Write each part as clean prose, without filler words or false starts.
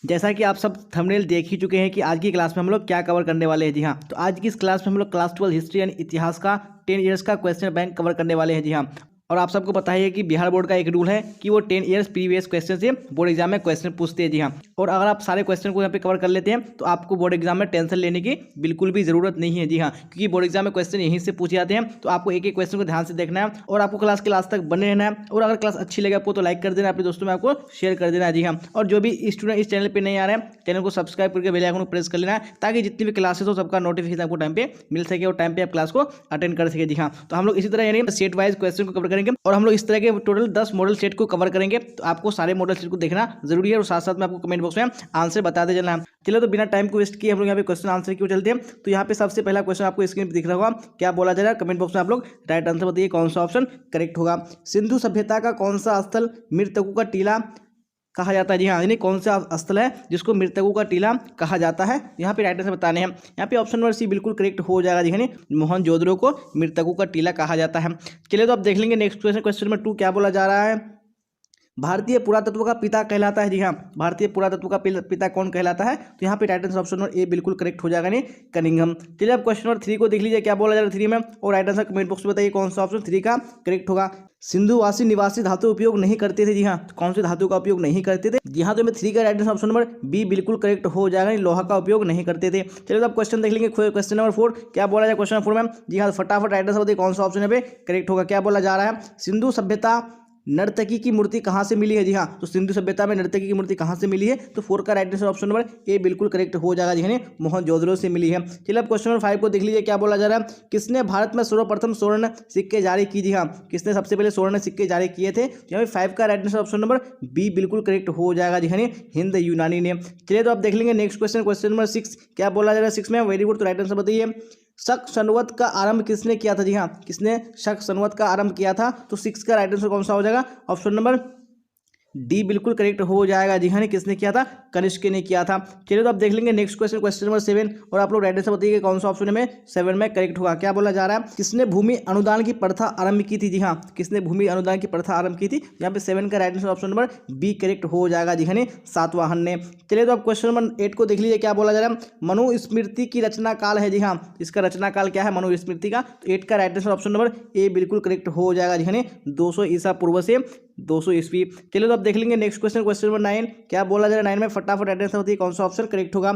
जैसा कि आप सब थंबनेल देख ही चुके हैं कि आज की क्लास में हम लोग क्या कवर करने वाले हैं। जी हाँ, तो आज की इस क्लास में हम लोग क्लास 12 हिस्ट्री एंड इतिहास का 10 ईयर्स का क्वेश्चन बैंक कवर करने वाले हैं। जी हाँ, और आप सबको पता है कि बिहार बोर्ड का एक रूल है कि वो 10 ईयर्स प्रीवियस क्वेश्चन से बोर्ड एग्जाम में क्वेश्चन पूछते हैं। जी हाँ, और अगर आप सारे क्वेश्चन को यहाँ पे कवर कर लेते हैं तो आपको बोर्ड एग्जाम में टेंशन लेने की बिल्कुल भी जरूरत नहीं है। जी हाँ, क्योंकि बोर्ड एग्जाम में क्वेश्चन यहीं से पूछे जाते हैं, तो आपको एक एक क्वेश्चन को ध्यान से देखना है और आपको क्लास के लास्ट तक बने रहना है। और अगर क्लास अच्छी लगे आपको तो लाइक कर देना, अपने दोस्तों में आपको शेयर कर देना है। जी हाँ, और जो भी स्टूडेंट इस चैनल पर नहीं आ रहे हैं, चैनल को सब्सक्राइब करके बेल आइकन को प्रेस कर लेना है, ताकि जितनी भी क्लासेस हो सबका नोटिफिकेशन आपको टाइम पे मिल सके और टाइम पे आप क्लास को अटेंड कर सके। जी हाँ, तो हम लोग इसी तरह यानी सेट वाइज क्वेश्चन को कवर करेंगे और हम लोग इस तरह के टोटल 10 मॉडल सेट को कवर करेंगे। तो आपको सारे मॉडल सेट को देखना जरूरी है और साथ साथ में आपको कमेंट बॉक्स में आंसर बताते चलना है। चलो तो बिना टाइम को वेस्ट किए हम लोग यहाँ पे क्वेश्चन आंसर क्यों चलते हैं। तो यहाँ पे सबसे पहला क्वेश्चन आपको स्क्रीन पर दिख रहा होगा, क्या बोला जा रहा है कमेंट बॉक्स में आप लोग राइट आंसर बताइए कौन सा ऑप्शन करेक्ट होगा। सिंधु सभ्यता का कौन सा स्थल मृतकों का टीला कहा जाता है। जी हाँ, यानी कौन सा स्थल है जिसको मृतकों का टीला कहा जाता है, यहाँ पे राइट आंसर बताने हैं। यहाँ पे ऑप्शन नंबर सी बिल्कुल करेक्ट हो जाएगा। जी हाँ, मोहनजोदड़ो को मृतकों का टीला कहा जाता है। चलिए तो आप देख लेंगे नेक्स्ट क्वेश्चन, क्वेश्चन नंबर 2 क्या बोला जा रहा है, भारतीय पुरातत्व का पिता कहलाता है। जी हाँ, भारतीय पुरातत्व का पिता कौन कहलाता है, तो यहाँ पे right answer option number A बिल्कुल करेक्ट हो जाएगा, नहीं कनिंघम। चलिए अब क्वेश्चन नंबर 3 को देख लीजिए, क्या बोला जा रहा है 3 में, और राइट आंसर कमेंट बॉक्स में बताइए कौन सा ऑप्शन 3 का करेक्ट होगा। सिंधुवासी निवासी धातु उपयोग नहीं करते थे। जी हाँ, तो कौन से धातु का उपयोग नहीं करते थे, जी हाँ, तो मैं 3 का right answer option number B बिल्कुल करेक्ट हो जाएगा, लोहा का उपयोग नहीं करते थे। चलिए तो अब क्वेश्चन देख लेंगे, क्वेश्चन नंबर 4 क्या बोला जाए क्वेश्चन नंबर 4 में। जी हाँ, फटाफट राइट आंसर बताइए कौन सा ऑप्शन है पे करेक्ट होगा। क्या बोला जा रहा है, सिंधु सभ्यता नर्तकी की मूर्ति कहाँ से मिली है। जी हाँ, तो सिंधु सभ्यता में नर्तकी की मूर्ति कहाँ से मिली है, तो 4 का right answer option number A बिल्कुल करेक्ट हो जाएगा। जी हाँ, मोहनजोदड़ो से मिली है। चलिए अब क्वेश्चन नंबर 5 को देख लीजिए, क्या बोला जा रहा है, किसने भारत में सर्वप्रथम स्वर्ण सिक्के जारी की। जी हाँ, किसने सबसे पहले स्वर्ण सिक्के जारी किए थे, यहाँ पे 5 का right answer option number B बिल्कुल करेक्ट हो जाएगा। जी हाँ, हिंद यूनानी ने। चलिए तो आप देख लेंगे नेक्स्ट क्वेश्चन, क्वेश्चन नंबर 6 क्या बोला जा रहा है 6 में, वेरी गुड, तो राइट आंसर बताइए शक संवत का आरंभ किसने किया था। जी हाँ, किसने शक संवत का आरंभ किया था, तो 6 का राइट आंसर कौन सा हो जाएगा, ऑप्शन नंबर डी बिल्कुल करेक्ट हो जाएगा। जी हाँ, किसने किया था, कनिष्क ने किया था। चलिए तो आप देख लेंगे नेक्स्ट क्वेश्चन, क्वेश्चन नंबर 7, और आप लोग राइट आंसर बताइए कौन सा ऑप्शन में 7 में करेक्ट होगा। क्या बोला जा रहा है, किसने भूमि अनुदान की प्रथा आरंभ की थी। जी हाँ, किसने भूमि अनुदान की प्रथा आरंभ की थी, यहाँ पे 7 का right answer option number B correct हो जाएगा। जी हाँ, सातवाहन ने। चलिए तो आप क्वेश्चन नंबर 8 को देख लीजिए, क्या बोला जा रहा है, मनुस्मृति की रचना काल है। जी हाँ, इसका रचना काल क्या है मनुस्मृति का, तो 8 का right answer option number A बिल्कुल करेक्ट हो जाएगा। जी हाँ, 200 ईसा पूर्व से 200 ईस्वी। चलिए तो आप देख लेंगे नेक्स्ट क्वेश्चन, क्वेश्चन नंबर 9 क्या बोला जा रहा है 9 में, फटाफट राइट आंसर होती है कौन सा ऑप्शन करेक्ट होगा।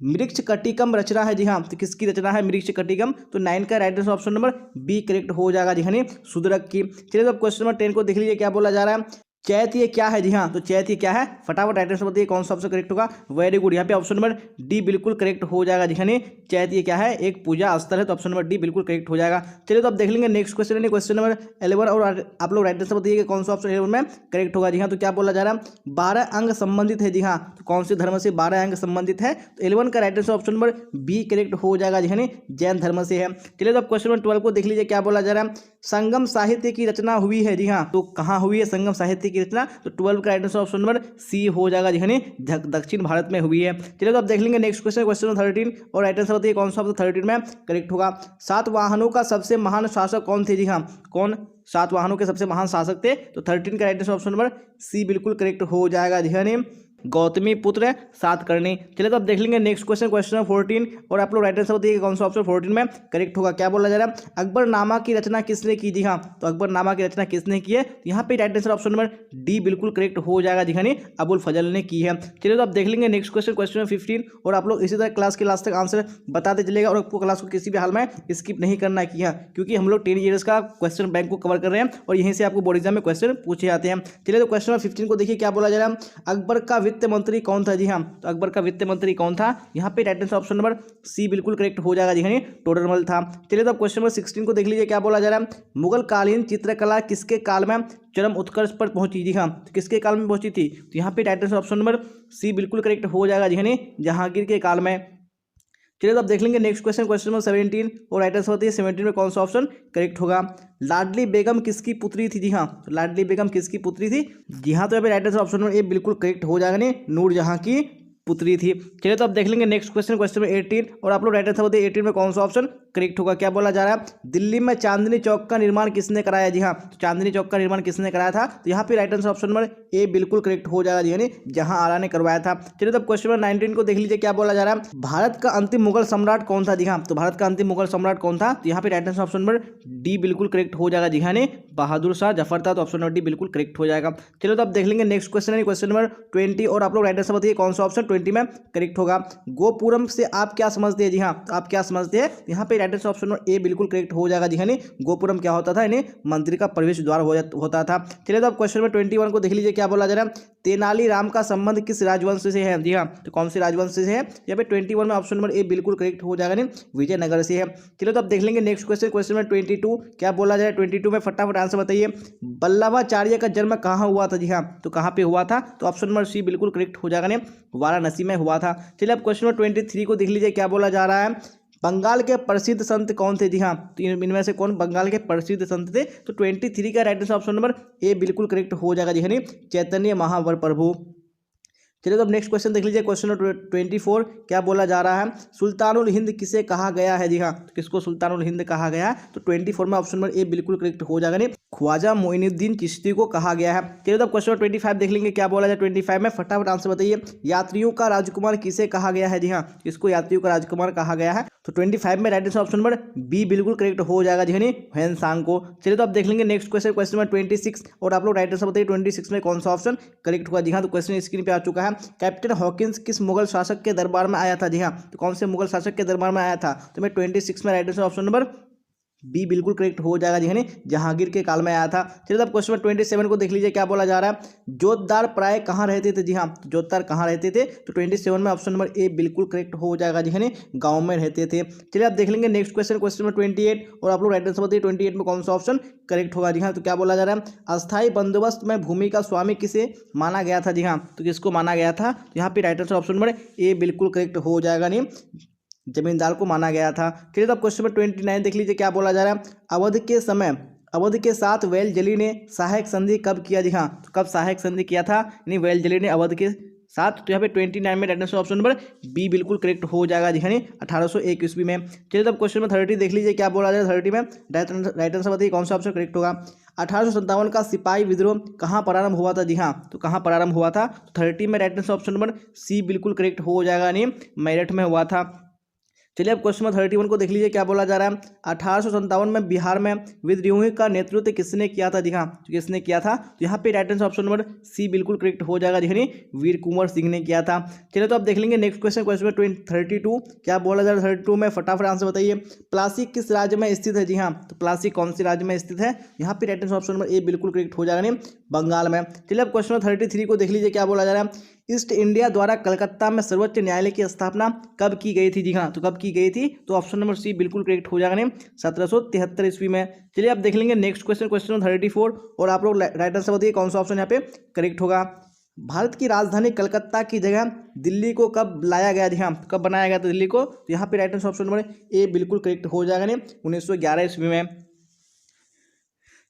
मृक्ष कटिकम रचना है। जी हाँ, तो किसकी रचना है मृक्ष कटिकम, तो 9 का right answer option number B correct हो जाएगा। जी हाँ, सुदरक की। चलिए तो आप क्वेश्चन नंबर 10 को देख लीजिए, क्या बोला जा रहा है, चैत्य क्या है। जी हाँ, तो चैत्य क्या है, फटाफट राइट आंसर बताइए कौन सा ऑप्शन करेक्ट होगा। वेरी गुड, यहाँ पे ऑप्शन नंबर डी बिल्कुल करेक्ट हो जाएगा। जी हाँ, चैत्य क्या है, एक पूजा स्थल है, तो ऑप्शन नंबर डी बिल्कुल करेक्ट हो जाएगा। चलिए तो आप देख लेंगे नेक्स्ट क्वेश्चन है क्वेश्चन नंबर 11, और आप लोग राइट आंसर बताइए कौन सा ऑप्शन 11 में करेक्ट होगा। जी हाँ, तो क्या बोला जा रहा है, 12 अंग संबंधित है। जी हाँ, तो कौन से धर्म से 12 अंग संबंधित है, तो 11 का right answer option number B correct हो जाएगा। जी हाँ, जैन धर्म से है। चलिए तो आप क्वेश्चन नंबर 12 को देख लीजिए, क्या बोला जा रहा है, संगम साहित्य की रचना हुई है। जी हाँ, तो कहाँ हुई है संगम साहित्य की रचना, तो 12 का right answer option number C हो जाएगा। जी हाँ, दक्षिण भारत में हुई है। चलिए तो आप देख लेंगे नेक्स्ट क्वेश्चन, क्वेश्चन नंबर 13, और राइट आंसर बताइए कौन सा ऑप्शन 13 में करेक्ट होगा। सातवाहनों का सबसे महान शासक कौन थे। जी हाँ, कौन सातवाहनों के सबसे महान शासक थे, तो 13 का right answer option number C बिल्कुल करेक्ट हो जाएगा। जी हाँ, गौतमी पुत्र सातकर्णी। चलिए तो आप देख लेंगे नेक्स्ट क्वेश्चन, क्वेश्चन नंबर 14, और आप लोग राइट आंसर बताइए कौन सा ऑप्शन 14 में करेक्ट होगा। क्या बोला जा रहा है, अकबरनामा की रचना किसने की। जी हाँ, तो अकबरनामा की रचना किसने की है, यहाँ पे right answer option number D बिल्कुल करेक्ट हो जाएगा। जी हाँ, अबुल फजल ने की है। चलिए तो आप देख लेंगे नेक्स्ट क्वेश्चन, क्वेश्चन नंबर 15, और आप लोग इसी तरह क्लास के लास्ट तक आंसर बताते चलेगा, और आपको क्लास को किसी भी हाल में स्किप नहीं करना है। किया क्योंकि हम लोग 10 ईयर्स का क्वेश्चन बैंक को कवर कर रहे हैं, और यहीं से आपको बोर्ड एग्जाम में क्वेश्चन पूछे जाते हैं। चलिए तो क्वेश्चन नंबर 15 को देखिए, क्या बोला जा रहा है, अकबर का वित्त मंत्री कौन था। जी हाँ, तो अकबर का वित्त मंत्री कौन था, यहाँ पे right answer option number C बिल्कुल करेक्ट हो जाएगा। जी हाँ, टोडरमल था। चलिए तो क्वेश्चन नंबर 16 को देख लीजिए, क्या बोला जा रहा है, मुगल कालीन चित्रकला किसके काल में चरम उत्कर्ष पर पहुंची। जी हाँ, तो किसके काल में पहुंची थी, तो यहाँ पे right answer option number C बिल्कुल करेक्ट हो जाएगा। जी हाँ, जहांगीर के काल में। चलिए तो आप देख लेंगे नेक्स्ट क्वेश्चन, क्वेश्चन नंबर 17, और राइट आंसर होती है 17 में कौन सा ऑप्शन करेक्ट होगा। लाडली बेगम किसकी पुत्री थी। जी हाँ, तो लाडली बेगम किसकी पुत्री थी, जी हाँ, तो यहाँ पे right answer option number A बिल्कुल करेक्ट हो जाएगा, नहीं नूरजहां की पुत्री थी। चलिए तो आप देख लेंगे नेक्स्ट क्वेश्चन, क्वेश्चन नंबर 18, और आप लोग राइट आंसर बताइए 18 में कौन सा ऑप्शन करेक्ट होगा। क्या बोला जा रहा है, दिल्ली में चांदनी चौक का निर्माण किसने कराया? जी हाँ, तो चांदनी चौक का निर्माण किसने कराया था? तो यहाँ पे right answer option number A बिल्कुल करेक्ट हो जाएगा, यानी जहां आरा ने करवाया था। चलिए तो क्वेश्चन नंबर 19 को देख लीजिए। क्या बोला जा रहा है, भारत का अंतिम मुगल सम्राट कौन था? जी हाँ, तो भारत का अंतिम मुगल सम्राट कौन था? तो यहाँ पे right answer option number D बिल्कुल करेक्ट हो जाएगा। जी हाँ, बहादुर शाह जफर था, तो ऑप्शन नंबर डी बिल्कुल करेक्ट हो जाएगा। चलो तो अब देख लेंगे नेक्स्ट क्वेश्चन है क्वेश्चन नंबर 20, और आप लोग राइट आंसर बताइए कौन सा ऑप्शन 20 में करेक्ट होगा। गोपुरम से आप क्या समझते हैं? जी हाँ, तो आप क्या समझते हैं? यहाँ पे right answer option number A बिल्कुल करेक्ट हो जाएगा। जी हाँ, गोपुरम क्या होता था? इन्हें मंदिर का प्रवेश द्वार होता था। चलिए तो अब क्वेश्चन नंबर 21 को देख लीजिए। क्या बोला जा रहा है, तेनालीराम का संबंध किस राजवंश से है? जी हाँ, तो कौन से राजवंश से है? यहाँ पे 21 में ऑप्शन नंबर ए बिल्कुल करेक्ट हो जाएगा, विजयनगर से है। चलो तो अब देख लेंगे नेक्स्ट क्वेश्चन क्वेश्चन नंबर 22। क्या बोला जाए 22 में, फटाफट आंसर बताइए। वल्लभाचार्य का जन्म कहाँ हुआ था? जी हाँ, तो कहाँ पे हुआ था? तो ऑप्शन नंबर सी बिल्कुल करेक्ट हो जाएगा, वाराणसी में हुआ था। चलिए अब क्वेश्चन नंबर 23 को देख लीजिए। क्या बोला जा रहा है, बंगाल के प्रसिद्ध संत कौन थे? जी हाँ, तो इनमें से कौन बंगाल के प्रसिद्ध संत थे? तो 23 का right answer option number A बिल्कुल करेक्ट हो जाएगा। जी हाँ, चैतन्य महाप्रभु। चलिए तो अब नेक्स्ट क्वेश्चन देख लीजिए क्वेश्चन नंबर 24। क्या बोला जा रहा है, सुल्तानुल हिंद किसे कहा गया है? जी हाँ, तो किसको सुल्तानुल हिंद कहा गया है? तो 24 में ऑप्शन नंबर ए बिल्कुल करेक्ट हो जाएगा, ख्वाजा मोइनुद्दीन चिश्ती को कहा गया है। चलिए तो अब क्वेश्चन नंबर 25 देख लेंगे। क्या बोला जाए 25 में, फटाफट आंसर बताइए। यात्रियों का राजकुमार किसे कहा गया है? जी हाँ, इसको यात्रियों का राजकुमार कहा गया है। तो 25 में right answer option number B बिल्कुल करेक्ट हो जाएगा, जी ह्वेन सांग को। चलिए तो अब देख लेंगे नेक्स्ट क्वेश्चन क्वेश्चन नंबर 26, और आप लोग राइट आंसर बताइए 26 में कौन सा ऑप्शन करेक्ट हुआ। जी हाँ, तो क्वेश्चन स्क्रीन पे आ चुका है। कैप्टन हॉकिंस किस मुगल शासक के दरबार में आया था? जी हाँ, तो कौन से मुगल शासक के दरबार में आया था? तो मैं 26 में right answer option number B बिल्कुल करेक्ट हो जाएगा, जी जहांगीर के काल में आया था। चलिए अब क्वेश्चन 27 को देख लीजिए। क्या बोला जा रहा है, जोतदार प्राय कहाँ रहते थे? जी हाँ, जोतदार कहाँ रहते थे? तो 27 में ऑप्शन नंबर ए बिल्कुल करेक्ट हो जाएगा, जी गांव में रहते थे। चलिए आप देख लेंगे नेक्स्ट क्वेश्चन क्वेश्चन नंबर 28, और आप लोग राइट आंसर बताइए 28 में कौन सा ऑप्शन करेक्ट होगा। जी हाँ, तो क्या बोला जा रहा है, अस्थायी बंदोबस्त में भूमि का स्वामी किसे माना गया था? जी हाँ, तो किसको माना गया था? तो यहाँ पे right answer option number A बिल्कुल करेक्ट हो जाएगा, जमींदार को माना गया था। चलिए तो अब क्वेश्चन नंबर 29 देख लीजिए। क्या बोला जा रहा है, अवध के साथ वेलजली ने सहायक संधि कब किया? जी हाँ, तो कब सहायक संधि किया था यानी वेलजली ने अवध के साथ? तो यहाँ पे 29 में right answer option number B बिल्कुल करेक्ट हो जाएगा, जी 1801 ईस्वी में। चलिए तो अब क्वेश्चन नंबर 30 देख लीजिए। क्या बोला जाए 30 में, राइट आंसर बताइए कौन सा ऑप्शन करेक्ट होगा। 1857 का सिपाही विद्रोह कहाँ प्रारंभ हुआ था? जी हाँ, तो कहाँ प्रारंभ हुआ था? तो 30 में right answer option number C बिल्कुल करेक्ट हो जाएगा, मेरठ में हुआ था। चलिए अब क्वेश्चन नंबर 31 को देख लीजिए। क्या बोला जा रहा है, 1857 में बिहार में विद्रोही का नेतृत्व किसने किया था? जी हाँ, तो किसने किया था? तो यहाँ पे right answer option number C बिल्कुल करेक्ट हो जाएगा, जी वीर कुंवर सिंह ने किया था। चलिए तो अब देख लेंगे नेक्स्ट क्वेश्चन क्वेश्चन नंबर 32। क्या बोला जा रहा है 32 में, फटाफट आंसर बताइए। प्लासी किस राज्य में स्थित है? जी हाँ, तो प्लासी कौन से राज्य में स्थित है? यहाँ पे right answer option number A बिल्कुल करेक्ट हो जाएगा, बंगाल में। चलिए अब क्वेश्चन नंबर 33 को देख लीजिए। क्या बोला जा रहा है, ईस्ट इंडिया द्वारा कलकत्ता में सर्वोच्च न्यायालय की स्थापना कब की गई थी? जी हाँ, तो कब की गई थी? तो ऑप्शन नंबर सी बिल्कुल करेक्ट हो जाएगा, 1773 ईस्वी में। चलिए अब देख लेंगे नेक्स्ट क्वेश्चन क्वेश्चन नंबर 34, और आप लोग राइट आंसर बताइए कौन सा ऑप्शन यहाँ पे करेक्ट होगा। भारत की राजधानी कलकत्ता की जगह दिल्ली को कब लाया गया? जी हाँ, कब बनाया गया था दिल्ली को? तो यहाँ पे right answer option number A बिल्कुल करेक्ट हो जाएगा, 1911 ईस्वी में।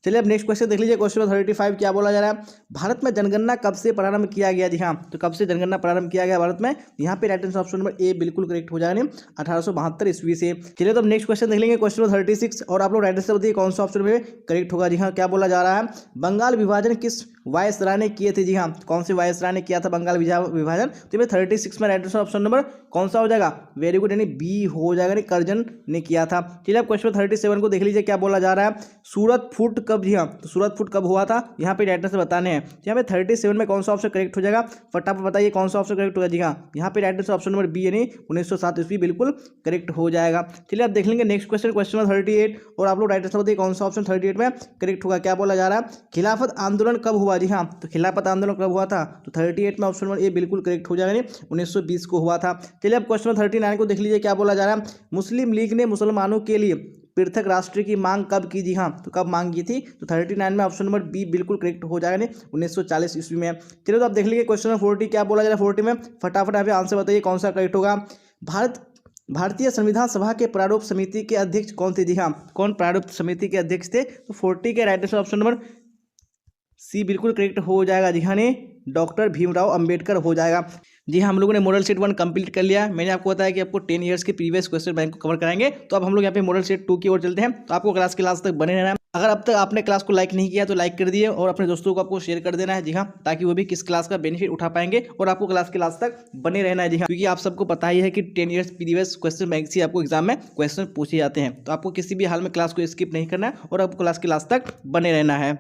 चलिए अब नेक्स्ट क्वेश्चन देख लीजिए क्वेश्चन नंबर 35। क्या बोला जा रहा है, भारत में जनगणना कब से प्रारंभ किया गया? जी हाँ, तो कब से जनगणना प्रारंभ किया गया भारत में? यहाँ पे right answer option number A बिल्कुल करेक्ट हो जाएगा, 1872 ईस्वी से। चलिए तो अब नेक्स्ट क्वेश्चन देख लेंगे क्वेश्चन नंबर 36, और आप लोग राइट आंसर बताइए कौन सा ऑप्शन में करेक्ट होगा। जी हाँ, क्या बोला जा रहा है, बंगाल विभाजन किस वायसराय ने किए थे? जी हाँ, कौन से वायसराय ने किया था बंगाल विभाजन? तो ये 36 में राइट आंसर ऑप्शन नंबर कौन सा हो जाएगा? वेरी गुड, यानी बी हो जाएगा, कर्जन ने किया था। चलिए अब क्वेश्चन 37 को देख लीजिए। क्या बोला जा रहा है, सूरत फूट कब? जी हाँ, तो सूरत फूट कब हुआ था? यहाँ पे राइट आंसर बताने हैं। यहाँ पे 37 में कौन सा ऑप्शन करेक्ट हो जाएगा? फटाफट बताइए कौन सा ऑप्शन करेक्ट होगा। जी हाँ, यहाँ पे right answer option number B यानी 1907 ईस्वी बिल्कुल करेक्ट हो जाएगा। चलिए अब देख लेंगे नेक्स्ट क्वेश्चन क्वेश्चन नंबर 38, और आप लोग राइट आंसर बताइए कौन सा ऑप्शन 38 में करेक्ट होगा। क्या बोला जा रहा है, खिलाफत आंदोलन कब हुआ? जी हाँ, तो खिलाफत आंदोलन कब हुआ था? तो 38 में ऑप्शन नंबर ए बिल्कुल करेक्ट हो जाएगा, 1920 को हुआ था। चलिए अब क्वेश्चन नंबर 39 को देख लीजिए। क्या बोला जा रहा है, मुस्लिम लीग ने मुसलमानों के लिए पृथक राष्ट्र की मांग कब की? जी हाँ, तो कब मांग की थी? तो 39 में ऑप्शन नंबर बी बिल्कुल करेक्ट हो जाएगा, 1940 ईस्वी में। चलिए तो आप देख लीजिए क्वेश्चन नंबर 40। क्या बोला जा रहा है 40 में, फटाफट यहाँ पे आंसर बताइए कौन सा करेक्ट होगा। भारतीय संविधान सभा के प्रारूप समिति के अध्यक्ष कौन थे? जी हाँ, कौन प्रारूप समिति के अध्यक्ष थे? तो 40 के right answer option number C बिल्कुल करेक्ट हो जाएगा, जी हाँ, डॉक्टर भीमराव अंबेडकर हो जाएगा। जी हाँ, हम लोगों ने मॉडल सेट 1 कंप्लीट कर लिया। मैंने आपको बताया कि आपको 10 ईयर्स के प्रीवियस क्वेश्चन बैंक को कवर कराएंगे। तो अब हम लोग यहाँ पे मॉडल सेट 2 की ओर चलते हैं। तो आपको क्लास के लास्ट तक बने रहना है। अगर अब तक आपने क्लास को लाइक नहीं किया तो लाइक कर दिए और अपने दोस्तों को आपको शेयर कर देना है। जी हाँ, ताकि वो भी किस क्लास का बेनिफिट उठा पाएंगे और आपको क्लास के लास्ट तक बने रहना है। जी हाँ, क्योंकि आप सबको पता ही है कि 10 ईयर्स प्रीवियस क्वेश्चन बैंक से आपको एग्जाम में क्वेश्चन पूछे जाते हैं। तो आपको किसी भी हाल में क्लास को स्किप नहीं करना है और आपको क्लास के लास्ट तक बने रहना है।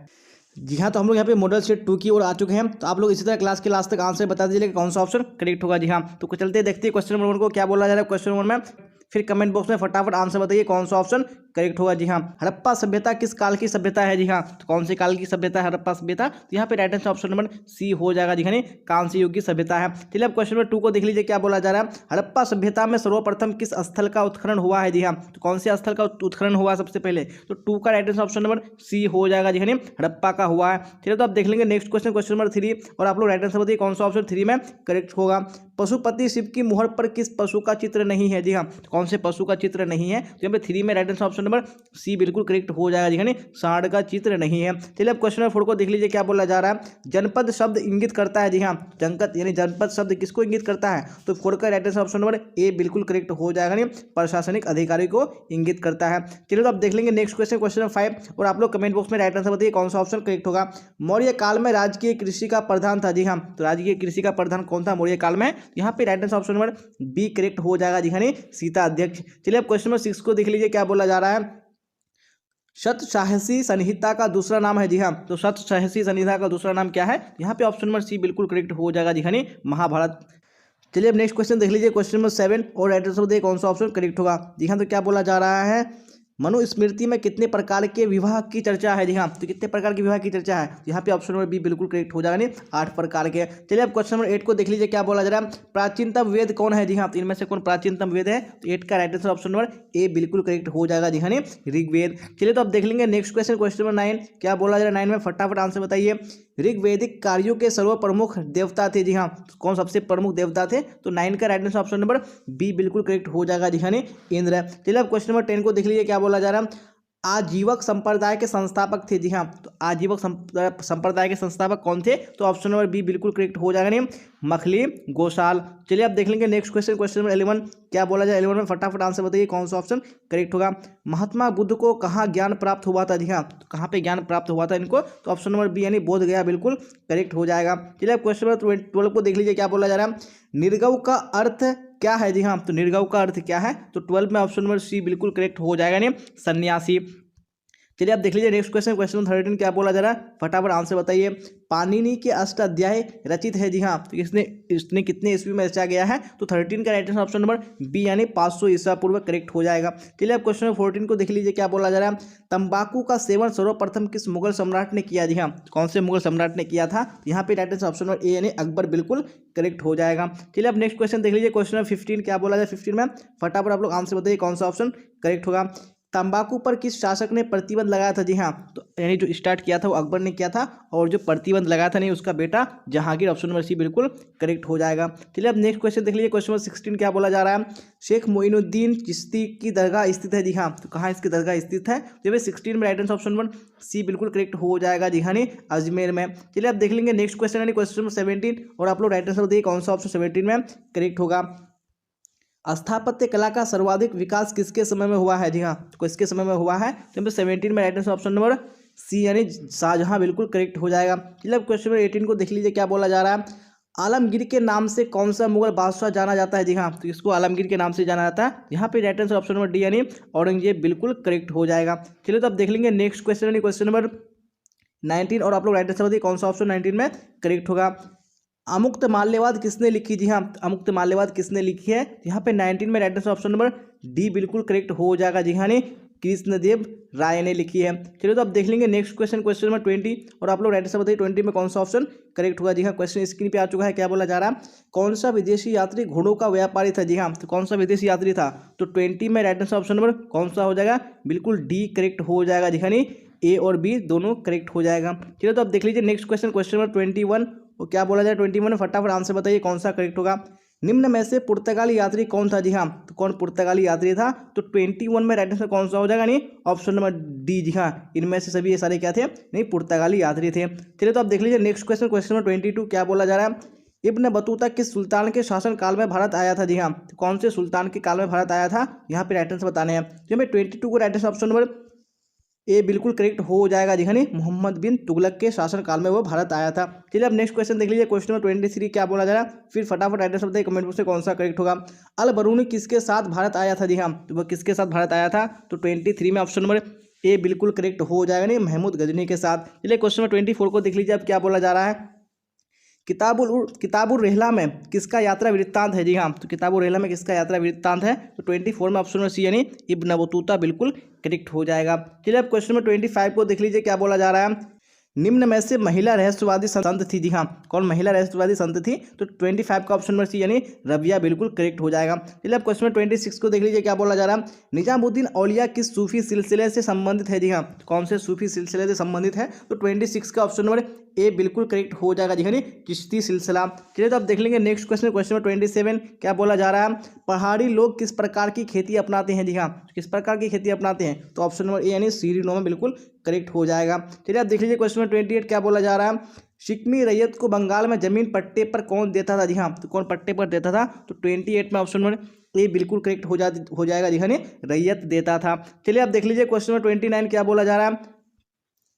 जी हाँ, तो हम लोग यहाँ पे मॉडल सेट 2 की ओर आ चुके हैं। तो आप लोग इसी तरह क्लास के लास्ट तक आंसर बता दीजिए कि कौन सा ऑप्शन करेक्ट होगा। जी हाँ, तो चलते देखते हैं क्वेश्चन नंबर 1 को क्या बोला जा रहा है क्वेश्चन नंबर में। फिर कमेंट बॉक्स में फटाफट आंसर बताइए कौन सा ऑप्शन करेक्ट होगा। जी हाँ, हड़प्पा सभ्यता किस काल की सभ्यता है। जी हाँ, तो कौन से काल की सभ्यता है हड़प्पा सभ्यता। तो यहाँ पे right answer option number C हो जाएगा। जी हाँ, कांस्य युग की सभ्यता है। चलिए अब क्वेश्चन नंबर 2 को देख लीजिए क्या बोला जा रहा है। हड़प्पा सभ्यता में सर्वप्रथम किस स्थल का उत्खनन हुआ है। जी हाँ, तो कौन से स्थल का उत्खनन हुआ सबसे पहले। तो 2 का right answer option number C हो जाएगा। जी हाँ, हड़प्पा का हुआ है। चलिए तो आप देख लेंगे नेक्स्ट क्वेश्चन, क्वेश्चन नंबर 3 और आप लोग राइट आंसर बताइए कौन सा ऑप्शन 3 में करेक्ट होगा। पशुपति शिव की मुहर पर किस पशु का चित्र नहीं है। जी हाँ, कौन से पशु का चित्र नहीं है। तो यहाँ पे 3 में right answer option number C बिल्कुल करेक्ट हो जाएगा। जी हाँ, सांड का चित्र नहीं है। चलिए अब क्वेश्चन नंबर 4 को देख लीजिए क्या बोला जा रहा है। जनपद शब्द इंगित करता है। जी हाँ, जनपद यानी जनपद शब्द किसको इंगित करता है। तो 4 का right answer option number A बिल्कुल करेक्ट हो जाएगा। प्रशासनिक अधिकारी को इंगित करता है। चलिए तो आप देख लेंगे नेक्स्ट क्वेश्चन, क्वेश्चन नंबर 5 और आप लोग कमेंट बॉक्स में राइट आंसर बताइए कौन सा ऑप्शन करेक्ट होगा। मौर्य काल में राजकीय कृषि का प्रधान था। जी हाँ, तो राजकीय कृषि का प्रधान कौन था मौर्य काल में। यहाँ पे right answer option number B correct हो जाएगा। जी हाँ, सीता अध्यक्ष। चलिए अब क्वेश्चन नंबर 6 को देख लीजिए क्या बोला जा रहा है। शतसाहसी संहिता का दूसरा नाम है। जी हाँ, तो शतसाहसी संहिता का दूसरा नाम क्या है। यहाँ पे ऑप्शन नंबर सी बिल्कुल करेक्ट हो जाएगा। जी हाँ, महाभारत। चलिए अब नेक्स्ट क्वेश्चन देख लीजिए क्वेश्चन नंबर 7 और राइट आंसर बताइए कौन सा ऑप्शन करेक्ट होगा। जी हाँ, तो क्या बोला जा रहा है। मनुस्मृति में कितने प्रकार के विवाह की चर्चा है। जी हाँ, तो कितने प्रकार के विवाह की चर्चा है। यहाँ पे ऑप्शन नंबर बी बिल्कुल करेक्ट हो जाएगा। 8 प्रकार के। चलिए अब क्वेश्चन नंबर 8 को देख लीजिए क्या बोला जा रहा है। प्राचीनतम वेद कौन है। जी हाँ, तो इनमें से कौन प्राचीनतम वेद है। तो 8 का right answer option number A बिल्कुल करेक्ट हो जाएगा। जी हाँ, ऋग्वेद। चलिए तो अब देख लेंगे नेक्स्ट क्वेश्चन, क्वेश्चन नंबर 9 क्या बोला जा रहा है। 9 में फटाफट आंसर बताइए। ऋग्वेदिक कार्यों के सर्वप्रमुख देवता थे। जी हाँ, कौन सबसे प्रमुख देवता थे। तो 9 का right answer option number B बिल्कुल करेक्ट हो जाएगा। जी हाँ, इंद्र। चलिए अब क्वेश्चन नंबर 10 को देख लीजिए क्या बोला जा रहा है। आजीवक संप्रदाय के संस्थापक थे। जी हाँ, तो आजीवक संप्रदाय के संस्थापक कौन थे। तो ऑप्शन नंबर बी बिल्कुल करेक्ट हो जाएगा। नहीं मखली गोशाल। चलिए अब देख लेंगे नेक्स्ट क्वेश्चन, क्वेश्चन नंबर 11 क्या बोला जाए। 11 में फटाफट आंसर बताइए कौन सा ऑप्शन करेक्ट होगा। महात्मा बुद्ध को कहाँ ज्ञान प्राप्त हुआ था। जी हाँ, तो कहाँ पे ज्ञान प्राप्त हुआ था इनको। तो ऑप्शन नंबर बी यानी बोध गया बिल्कुल करेक्ट हो जाएगा। चलिए अब क्वेश्चन नंबर 12 को देख लीजिए क्या बोला जा रहा है। निर्गव का अर्थ क्या है। जी हाँ, तो निर्गव का अर्थ क्या है। तो 12 में ऑप्शन नंबर सी बिल्कुल करेक्ट हो जाएगा। नहीं सन्यासी। चलिए आप देख लीजिए नेक्स्ट क्वेश्चन, क्वेश्चन 13 क्या बोला जा रहा है। फटाफट आंसर बताइए। पाणिनि के अष्टाध्याय रचित है। जी हाँ, तो इसने कितने ईस्वी में रचा गया है। तो 13 का right answer option number B यानी 500 ईसा पूर्व करेक्ट हो जाएगा। चलिए आप क्वेश्चन 14 को देख लीजिए क्या बोला जा रहा है। तंबाकू का सेवन सर्वप्रथम किस मुगल सम्राट ने किया। जी हाँ, कौन से मुगल सम्राट ने किया था। यहाँ पे right answer option number A यानी अकबर बिल्कुल करेक्ट हो जाएगा। चलिए अब नेक्स्ट क्वेश्चन देख लीजिए क्वेश्चन नंबर 15 क्या बोला जाए। 15 में फटाफट आप लोग आंसर बताइए कौन सा ऑप्शन करेक्ट होगा। तंबाकू पर किस शासक ने प्रतिबंध लगाया था। जी हाँ, तो यानी जो स्टार्ट किया था वो अकबर ने किया था और जो प्रतिबंध लगाया था नहीं उसका बेटा जहांगीर। ऑप्शन नंबर सी बिल्कुल करेक्ट हो जाएगा। चलिए अब नेक्स्ट क्वेश्चन देख लीजिए क्वेश्चन नंबर 16 क्या बोला जा रहा है। शेख मोइनुद्दीन चिश्ती की दरगाह स्थित है। जी हाँ, तो कहाँ इसकी दरगाह स्थित है। तो 16 में right answer option number C बिल्कुल करेक्ट हो जाएगा। जी हाँ, अजमेर में। चलिए अब देख लेंगे नेक्स्ट क्वेश्चन यानी क्वेश्चन नंबर 17 और आप लोग राइट आंसर बताइए कौन सा ऑप्शन 17 में करेक्ट होगा। स्थापत्य कला का सर्वाधिक विकास किसके समय में हुआ है। जी हाँ, तो किसके समय में हुआ है। तो 17 में right answer option number C यानी शाहजहां बिल्कुल करेक्ट हो जाएगा। चलिए अब क्वेश्चन नंबर 18 को देख लीजिए क्या बोला जा रहा है। आलमगीर के नाम से कौन सा मुगल बादशाह जाना जाता है। जी हाँ, तो इसको आलमगीर के नाम से जाना जाता है। यहाँ पे right answer option number D यानी औरंगजेब बिल्कुल करेक्ट हो जाएगा। चलिए तो अब देख लेंगे नेक्स्ट क्वेश्चन यानी क्वेश्चन नंबर 19 और आप लोग राइट आंसर बताइए कौन सा ऑप्शन 19 में करेक्ट होगा। अमुक्त माल्यवाद किसने लिखी। जी हाँ, अमुक्त माल्यवाद किसने लिखी है। यहाँ पे 19 में right answer option number D बिल्कुल करेक्ट हो जाएगा। जी हाँ, कृष्णदेव राय ने लिखी है। चलिए तो अब देख लेंगे नेक्स्ट क्वेश्चन, क्वेश्चन नंबर 20 और आप लोग राइट आंसर बताइए 20 में कौन सा ऑप्शन करेक्ट होगा। जी हाँ, क्वेश्चन स्क्रीन पे आ चुका है क्या बोला जा रहा है। कौन सा विदेशी यात्री घोड़ों का व्यापारी था। जी हाँ, तो कौन सा विदेशी यात्री था। तो 20 में राइट आंसर ऑप्शन नंबर कौन सा हो जाएगा बिल्कुल डी करेक्ट हो जाएगा। जी हाँ, ए और बी दोनों करेक्ट हो जाएगा। चलिए तो अब देख लीजिए नेक्स्ट क्वेश्चन, क्वेश्चन नंबर 21 और क्या बोला जाए 21 में फटाफट आंसर बताइए कौन सा करेक्ट होगा। निम्न में से पुर्तगाली यात्री कौन था? जी हाँ, तो कौन पुर्तगाली यात्री था? तो 21 में राइट आंसर कौन सा हो जाएगा? नहीं, ऑप्शन नंबर डी। जी हाँ, इनमें से सभी ये सारे क्या थे? नहीं, पुर्तगाली यात्री थे। चलिए तो आप देख लीजिए नेक्स्ट क्वेश्चन, क्वेश्चन नंबर 22 क्या बोला जा रहा है? इब्न बतूता किस सुल्तान के शासन काल में भारत आया था? जी हाँ, तो कौन से सुल्तान के काल में भारत आया था? यहाँ पे राइट आंसर बताने हैं। तो हमें 22 को right answer option number A बिल्कुल करेक्ट हो जाएगा। जी हाँ, नहीं, मोहम्मद बिन तुगलक के शासन काल में वो भारत आया था। चलिए अब नेक्स्ट क्वेश्चन देख लीजिए, क्वेश्चन नंबर 23 क्या बोला जा रहा है? फिर फटाफट राइट आंसर बताइए कमेंट बॉक्स में कौन सा करेक्ट होगा। अल बरूनी किसके साथ भारत आया था? जी हाँ, तो वह किसके साथ भारत आया था? तो 23 में ऑप्शन नंबर ए बिल्कुल करेक्ट हो जाएगा, नहीं, महमूद गजनी के साथ। चलिए क्वेश्चन नंबर 24 को देख लीजिए, अब क्या बोला जा रहा है? किताबुल रेहला में किसका यात्रा वृत्तांत है? जी हाँ, तो किताबुल रेहला में किसका यात्रा वृत्तांत है? तो 24 में ऑप्शन नंबर सी यानी इब्न बतूता बिल्कुल करेक्ट हो जाएगा। चलिए अब क्वेश्चन नंबर 25 को देख लीजिए, क्या बोला जा रहा है? निम्न में से महिला रहस्यवादी संत थी? जी हाँ, कौन महिला रहस्यवादी संत थी? तो 25 का ऑप्शन नंबर सी यानी रबिया बिल्कुल करेक्ट हो जाएगा। चलिए अब क्वेश्चन नंबर 26 को देख लीजिए, क्या बोला जा रहा है? निजामुद्दीन औलिया किस सूफी सिलसिले से संबंधित है? जी हाँ, कौन से सूफी सिलसिले से संबंधित है? तो 26 का ऑप्शन नंबर ए बिल्कुल करेक्ट हो जाएगा। जी हाँ, चिश्ती सिलसिला। चलिए तो आप देख लेंगे नेक्स्ट क्वेश्चन, क्वेश्चन नंबर 27 क्या बोला जा रहा है? पहाड़ी लोग किस प्रकार की खेती अपनाते हैं? जी हाँ, किस प्रकार की खेती अपनाते हैं? तो ऑप्शन नंबर ए यानी सीरीनोमा बिल्कुल करेक्ट हो जाएगा। चलिए आप देख लीजिए क्वेश्चन नंबर 28 क्या बोला जा रहा है? सिक्किमी रैयत को बंगाल में जमीन पट्टे पर कौन देता था? जी हाँ, तो कौन पट्टे पर देता था? तो 28 में ऑप्शन नंबर ए बिल्कुल करेक्ट हो जाएगा। जी हाँ, रैयत देता था। चलिए आप देख लीजिए क्वेश्चन नंबर 29 क्या बोला जा रहा है?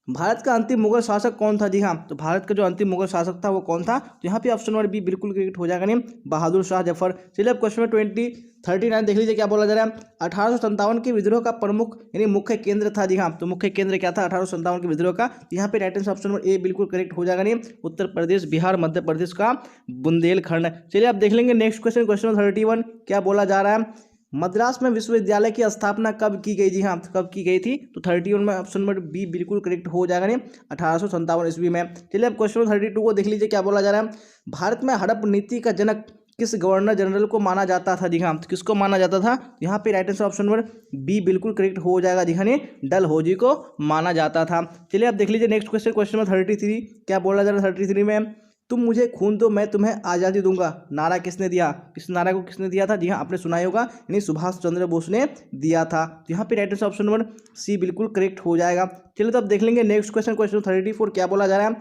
भारत का अंतिम मुगल शासक कौन था? जी हाँ, तो भारत का जो अंतिम मुगल शासक था वो कौन था? तो यहाँ पे ऑप्शन नंबर बी बिल्कुल करेक्ट हो जाएगा, नहीं, बहादुर शाह जफर। चलिए अब क्वेश्चन नंबर 39 देख लीजिए, क्या बोला जा रहा है? 1857 के विद्रोह का प्रमुख यानी मुख्य केंद्र था? जी हाँ, तो मुख्य केंद्र क्या था 1857 के विद्रोह का? यहाँ पे right answer option number A बिल्कुल करेक्ट हो जाएगा, नहीं, उत्तर प्रदेश, बिहार, मध्य प्रदेश का बुंदेलखंड। चलिए आप देख लेंगे नेक्स्ट क्वेश्चन, क्वेश्चन नंबर 31 क्या बोला जा रहा है? मद्रास में विश्वविद्यालय की स्थापना कब की गई? जी हाँ, कब की गई थी? तो 31 में ऑप्शन नंबर बी बिल्कुल करेक्ट हो जाएगा, नहीं, 1857 ईस्वी में। चलिए अब क्वेश्चन नंबर 32 को देख लीजिए, क्या बोला जा रहा है? भारत में हड़प नीति का जनक किस गवर्नर जनरल को माना जाता था? जी हाँ, तो किसको माना जाता था? यहाँ पे right answer option number B बिल्कुल करेक्ट हो जाएगा। जी हाँ, डलहौजी को माना जाता था। चलिए अब देख लीजिए नेक्स्ट क्वेश्चन, क्वेश्चन नंबर 33 क्या बोला जा रहा है? 33 में तुम मुझे खून दो मैं तुम्हें आज़ादी दूंगा नारा किसने दिया? किस नारा को किसने दिया था? जी हाँ, आपने सुना ही होगा, यानी सुभाष चंद्र बोस ने दिया था। तो यहाँ पे right answer option number C बिल्कुल करेक्ट हो जाएगा। चलिए तो अब देख लेंगे नेक्स्ट क्वेश्चन, क्वेश्चन 34 क्या बोला जा रहा है?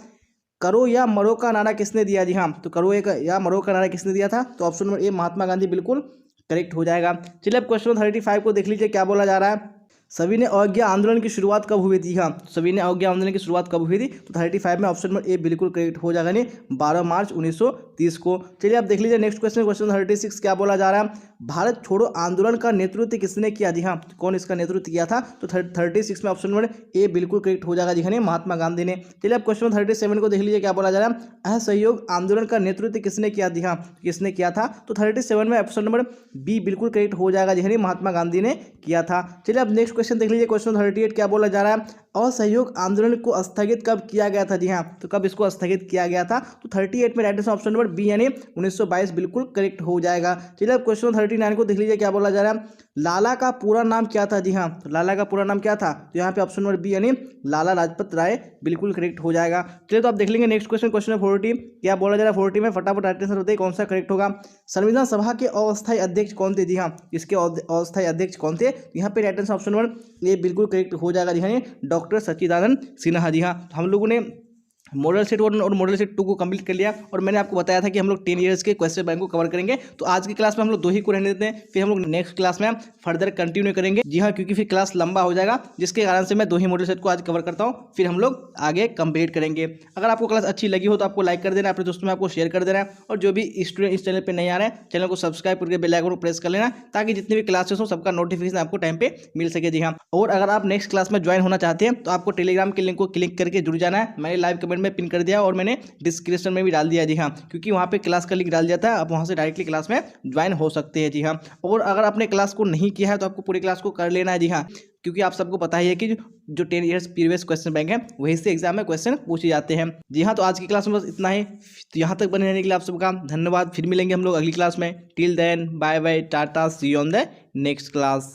करो या मरो का नारा किसने दिया? जी हाँ, तो करो या मरो का नारा किसने दिया था? तो option number A Mahatma Gandhi बिल्कुल करेक्ट हो जाएगा। चलिए अब क्वेश्चन 35 को देख लीजिए, क्या बोला जा रहा है? सभी ने अवज्ञा आंदोलन की शुरुआत कब हुई थी? हाँ, सभी ने अवज्ञा आंदोलन की शुरुआत कब हुई थी? तो 35 में ऑप्शन नंबर ए बिल्कुल करेक्ट हो जाएगा, नहीं, 12 मार्च 1930 को। चलिए आप देख लीजिए नेक्स्ट क्वेश्चन, क्वेश्चन 36 क्या बोला जा रहा है? भारत छोड़ो आंदोलन का नेतृत्व किसने किया? जी हाँ, कौन इसका नेतृत्व किया था? तो 36 में ऑप्शन नंबर ए बिल्कुल करेक्ट हो जाएगा। जी हाँ, महात्मा गांधी ने। चलिए आप क्वेश्चन 37 को देख लीजिए, क्या बोला जा रहा है? असहयोग आंदोलन का नेतृत्व किसने किया? जी हाँ, किसने किया था? तो 37 में ऑप्शन नंबर बी बिल्कुल करेक्ट हो जाएगा। जी हाँ, महात्मा गांधी ने किया था। चलिए अब नेक्स्ट क्वेश्चन देख लीजिए, क्वेश्चन 38 क्या बोला जा रहा है? असहयोग आंदोलन को स्थगित कब किया गया था? जी हाँ, तो कब इसको स्थगित किया गया था? तो 38 में right answer option number B यानी 1922 बिल्कुल करेक्ट हो जाएगा। चलिए अब क्वेश्चन 39 को देख लीजिए, क्या बोला जा रहा है? लाला का पूरा नाम क्या था? जी हाँ, तो लाला का पूरा नाम क्या था? तो यहाँ पे ऑप्शन नंबर बी यानी लाला लाजपत राय बिल्कुल करेक्ट हो जाएगा। चलिए तो आप देख लेंगे नेक्स्ट क्वेश्चन, क्वेश्चन 40 क्या बोला जा रहा है? 40 में फटाफट राइट आंसर बताइए कौन सा करेक्ट होगा। संविधान सभा के अस्थायी अध्यक्ष कौन थे? जी हाँ, इसके अस्थायी अध्यक्ष कौन थे? यहाँ पे right answer option number A बिल्कुल करेक्ट हो जाएगा। जी हाँ, डॉक्टर सच्चिदानंद सिन्हा। जी हाँ, हम लोगों ने मॉडल सेट 1 और मॉडल सेट 2 को कंप्लीट कर लिया और मैंने आपको बताया था कि हम लोग 10 ईयर्स के क्वेश्चन बैंक को कवर करेंगे। तो आज की क्लास में हम लोग 2 ही को रहने देते हैं, फिर हम लोग नेक्स्ट क्लास में फर्दर कंटिन्यू करेंगे। जी हाँ, क्योंकि फिर क्लास लंबा हो जाएगा, जिसके कारण से मैं 2 ही मॉडल सेट को आज कवर करता हूँ, फिर हम लोग आगे कंप्लीट करेंगे। अगर आपको क्लास अच्छी लगी हो तो आपको लाइक कर देना, अपने दोस्तों में आपको शेयर कर देना, और जो भी स्टूडेंट इस चैनल पर नहीं आ रहे हैं चैनल को सब्सक्राइब करके बेल आइकन को प्रेस कर लेना, ताकि जितने भी क्लासेस हो सबका नोटिफिकेशन आपको टाइम पे मिल सके। जी हाँ, और अगर आप नेक्स्ट क्लास में ज्वाइन होना चाहते हैं तो आपको टेलीग्राम के लिंक को क्लिक करके जुड़ जाना है। मैंने लाइव कमेंट में पिन कर दिया और मैंने डिस्क्रिप्शन में भी डाल दिया। जी हाँ, क्योंकि वहाँ पे क्लास का लिंक डाल जाता है, आप वहाँ से डायरेक्टली क्लास में ज्वाइन हो सकते हैं। जी हाँ, और अगर आपने क्लास को नहीं किया है तो आपको पूरी क्लास को कर लेना है। जी हाँ, क्योंकि आप सबको पता ही है कि जो 10 ईयर्स प्रीवियस क्वेश्चन बैंक है वहीं से एग्जाम में क्वेश्चन पूछे जाते हैं। जी हाँ, तो आज की क्लास में बस इतना ही। तो यहाँ तक बने रहने के लिए आप सबका धन्यवाद। फिर मिलेंगे हम लोग अगली क्लास में। Till then bye bye, tata, see you on the next class.